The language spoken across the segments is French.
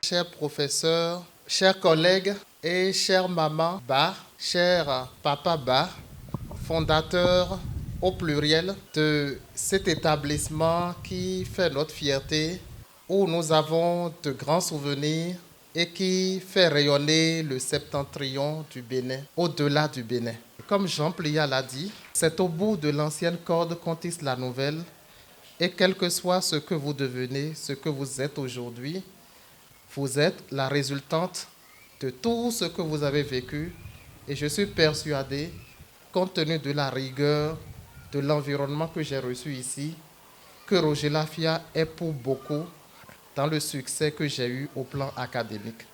chers professeurs, chers collègues et chère maman Ba, cher papa Ba, fondateur au pluriel de cet établissement qui fait notre fierté, où nous avons de grands souvenirs et qui fait rayonner le septentrion du Bénin, au-delà du Bénin. Comme Jean Pliat l'a dit, c'est au bout de l'ancienne corde qu'on tisse la nouvelle, et quel que soit ce que vous devenez, ce que vous êtes aujourd'hui, vous êtes la résultante de tout ce que vous avez vécu, et je suis persuadé, compte tenu de la rigueur, de l'environnement que j'ai reçu ici, que Roger Lafia est pour beaucoup dans le succès que j'ai eu au plan académique.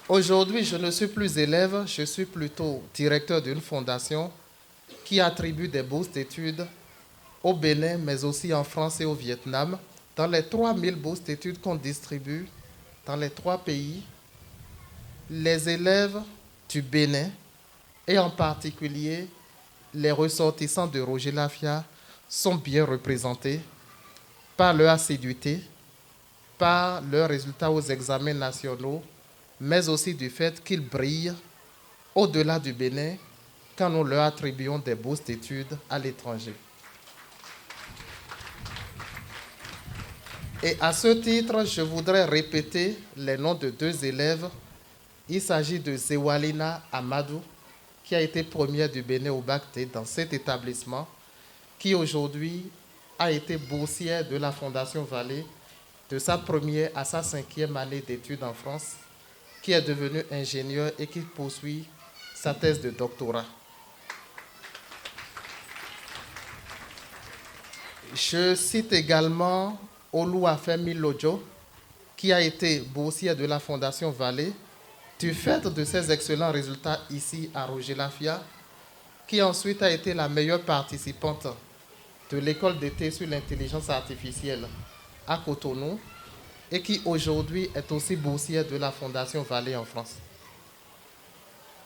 Aujourd'hui, je ne suis plus élève, je suis plutôt directeur d'une fondation qui attribue des bourses d'études au Bénin, mais aussi en France et au Vietnam. Dans les 3000 bourses d'études qu'on distribue dans les 3 pays, les élèves du Bénin, et en particulier les ressortissants de Roger Lafia, sont bien représentés par leur assiduité, par leurs résultats aux examens nationaux, mais aussi du fait qu'ils brillent au-delà du Bénin quand nous leur attribuons des bourses d'études à l'étranger. Et à ce titre, je voudrais répéter les noms de 2 élèves. Il s'agit de Zewalina Amadou, qui a été première du Bénin au bac T dans cet établissement, qui aujourd'hui a été boursière de la Fondation Vallée de sa première à sa 5e année d'études en France, qui est devenue ingénieure et qui poursuit sa thèse de doctorat. Je cite également Oluwafemi Lodjo, qui a été boursière de la Fondation Vallée, du fait de ses excellents résultats ici à Roger Lafia, qui ensuite a été la meilleure participante de l'école d'été sur l'intelligence artificielle à Cotonou et qui aujourd'hui est aussi boursière de la Fondation Vallée en France.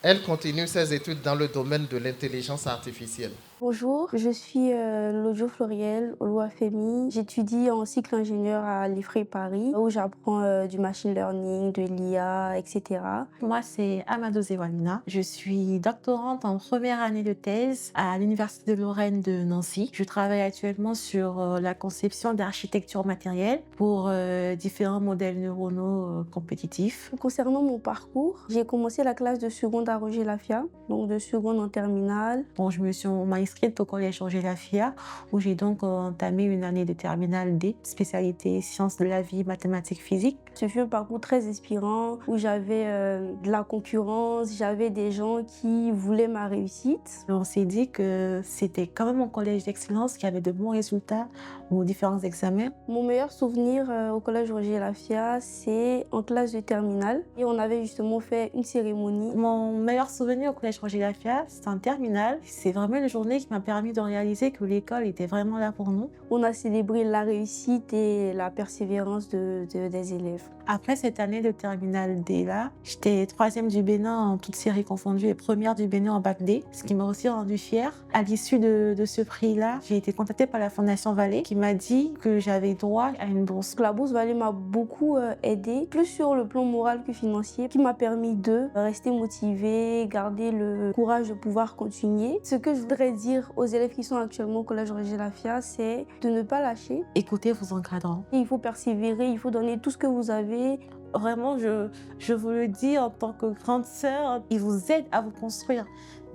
Elle continue ses études dans le domaine de l'intelligence artificielle. Bonjour, je suis Lodjo Floriel Oluwafemi. J'étudie en cycle ingénieur à l'IFRI Paris, où j'apprends du machine learning, de l'IA, etc. Moi, c'est Amadou Zewalina. Je suis doctorante en première année de thèse à l'Université de Lorraine de Nancy. Je travaille actuellement sur la conception d'architecture matérielle pour différents modèles neuronaux compétitifs. Concernant mon parcours, j'ai commencé la classe de seconde à Roger Lafia, donc de seconde en terminale. Bon, je me suis inscrite au collège Roger Lafia, où j'ai donc entamé une année de terminale D, spécialité sciences de la vie, mathématiques, physique. Ce fut un parcours très inspirant, où j'avais de la concurrence, j'avais des gens qui voulaient ma réussite. On s'est dit que c'était quand même un collège d'excellence qui avait de bons résultats aux différents examens. Mon meilleur souvenir au collège Roger Lafia, c'est en classe de terminale. Et on avait justement fait une cérémonie. Mon meilleur souvenir au collège Roger Lafia, c'est en terminale. C'est vraiment une journée qui m'a permis de réaliser que l'école était vraiment là pour nous. On a célébré la réussite et la persévérance des élèves. Après cette année de terminale D là, j'étais 3e du Bénin en toutes séries confondues et première du Bénin en bac D, ce qui m'a aussi rendue fière. À l'issue de ce prix-là, j'ai été contactée par la Fondation Vallée qui m'a dit que j'avais droit à une bourse. La bourse Vallée m'a beaucoup aidée, plus sur le plan moral que financier, qui m'a permis de rester motivée, garder le courage de pouvoir continuer. Ce que je voudrais dire aux élèves qui sont actuellement au collège Roger Lafia, c'est de ne pas lâcher. Écoutez vos encadrants. Il faut persévérer, il faut donner tout ce que vous avez. Vraiment, je vous le dis en tant que grande sœur, ils vous aident à vous construire.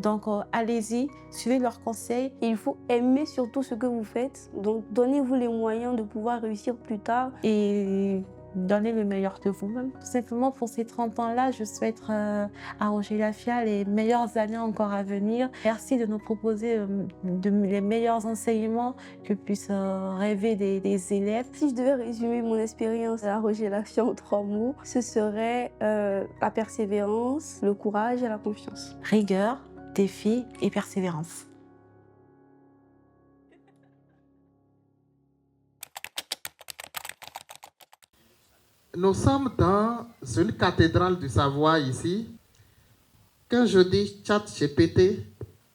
Donc, allez-y, suivez leurs conseils. Et il faut aimer surtout ce que vous faites. Donc, donnez-vous les moyens de pouvoir réussir plus tard. Et donnez le meilleur de vous-même. Tout simplement, pour ces 30 ans-là, je souhaite à Roger Lafia les meilleures années encore à venir. Merci de nous proposer les meilleurs enseignements que puissent rêver des élèves. Si je devais résumer mon expérience à Roger Lafia en 3 mots, ce serait la persévérance, le courage et la confiance. Rigueur, défi et persévérance. Nous sommes dans une cathédrale du savoir ici. Quand je dis ChatGPT,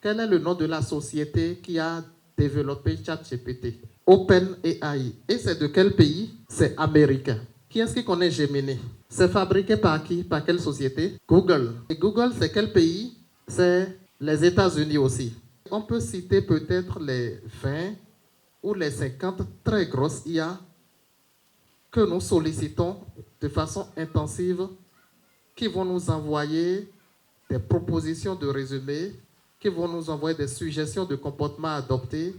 quel est le nom de la société qui a développé ChatGPT? OpenAI. Et c'est de quel pays? C'est américain. Qui est-ce qui connaît Gemini? C'est fabriqué par qui? Par quelle société? Google. Et Google, c'est quel pays? C'est les États-Unis aussi. On peut citer peut-être les 20 ou les 50 très grosses IA que nous sollicitons de façon intensive, qui vont nous envoyer des propositions de résumé, qui vont nous envoyer des suggestions de comportement à adopter,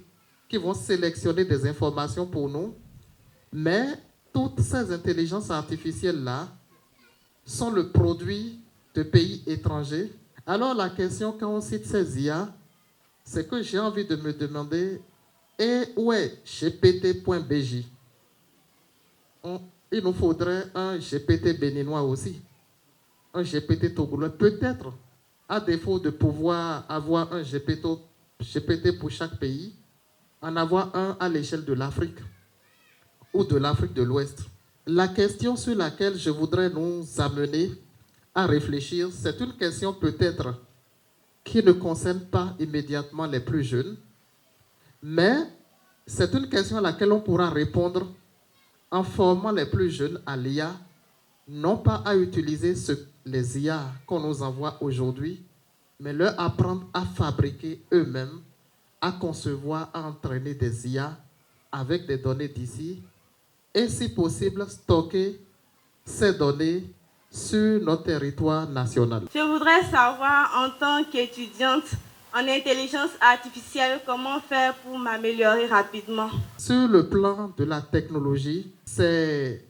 qui vont sélectionner des informations pour nous. Mais toutes ces intelligences artificielles-là sont le produit de pays étrangers. Alors la question quand on cite ces IA, c'est que j'ai envie de me demander, et où est gpt.bj? Il nous faudrait un GPT béninois aussi, un GPT togolais, peut-être, à défaut de pouvoir avoir un GPT pour chaque pays, en avoir un à l'échelle de l'Afrique ou de l'Afrique de l'Ouest. La question sur laquelle je voudrais nous amener à réfléchir, c'est une question peut-être qui ne concerne pas immédiatement les plus jeunes, mais c'est une question à laquelle on pourra répondre en formant les plus jeunes à l'IA, non pas à utiliser les IA qu'on nous envoie aujourd'hui, mais leur apprendre à fabriquer eux-mêmes, à concevoir, à entraîner des IA avec des données d'ici, et si possible, stocker ces données sur notre territoire national. Je voudrais savoir, en tant qu'étudiante en intelligence artificielle, comment faire pour m'améliorer rapidement. Sur le plan de la technologie, c'est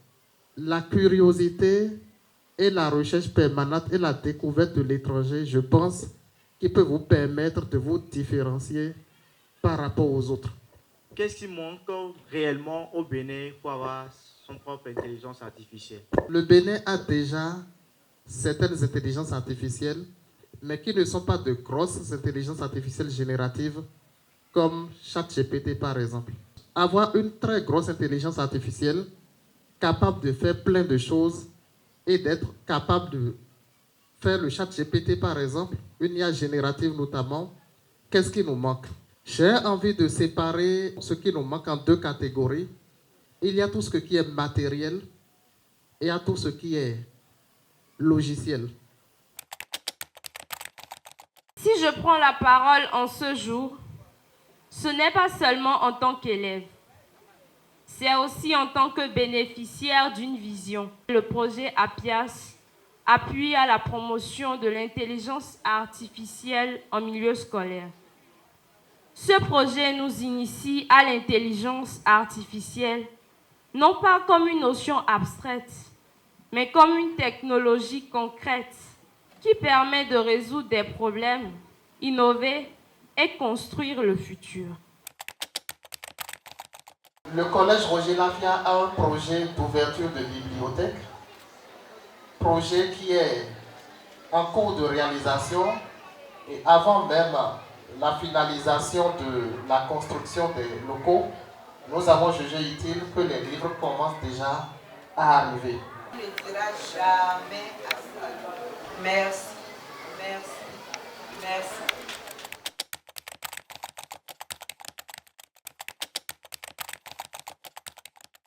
la curiosité et la recherche permanente et la découverte de l'étranger, je pense, qui peut vous permettre de vous différencier par rapport aux autres. Qu'est-ce qui manque réellement au Bénin pour avoir son propre intelligence artificielle? Le Bénin a déjà certaines intelligences artificielles, mais qui ne sont pas de grosses intelligences artificielles génératives, comme ChatGPT par exemple. Avoir une très grosse intelligence artificielle capable de faire plein de choses et d'être capable de faire le ChatGPT par exemple, une IA générative notamment, qu'est-ce qui nous manque? J'ai envie de séparer ce qui nous manque en deux catégories. Il y a tout ce qui est matériel et il y a tout ce qui est logiciel. Si je prends la parole en ce jour, ce n'est pas seulement en tant qu'élève, c'est aussi en tant que bénéficiaire d'une vision. Le projet APIAS appuie à la promotion de l'intelligence artificielle en milieu scolaire. Ce projet nous initie à l'intelligence artificielle, non pas comme une notion abstraite, mais comme une technologie concrète qui permet de résoudre des problèmes, innover et construire le futur. Le collège Roger Lafia a un projet d'ouverture de bibliothèque, projet qui est en cours de réalisation et avant même la finalisation de la construction des locaux, nous avons jugé utile que les livres commencent déjà à arriver. On ne dira jamais assez. Merci, merci, merci.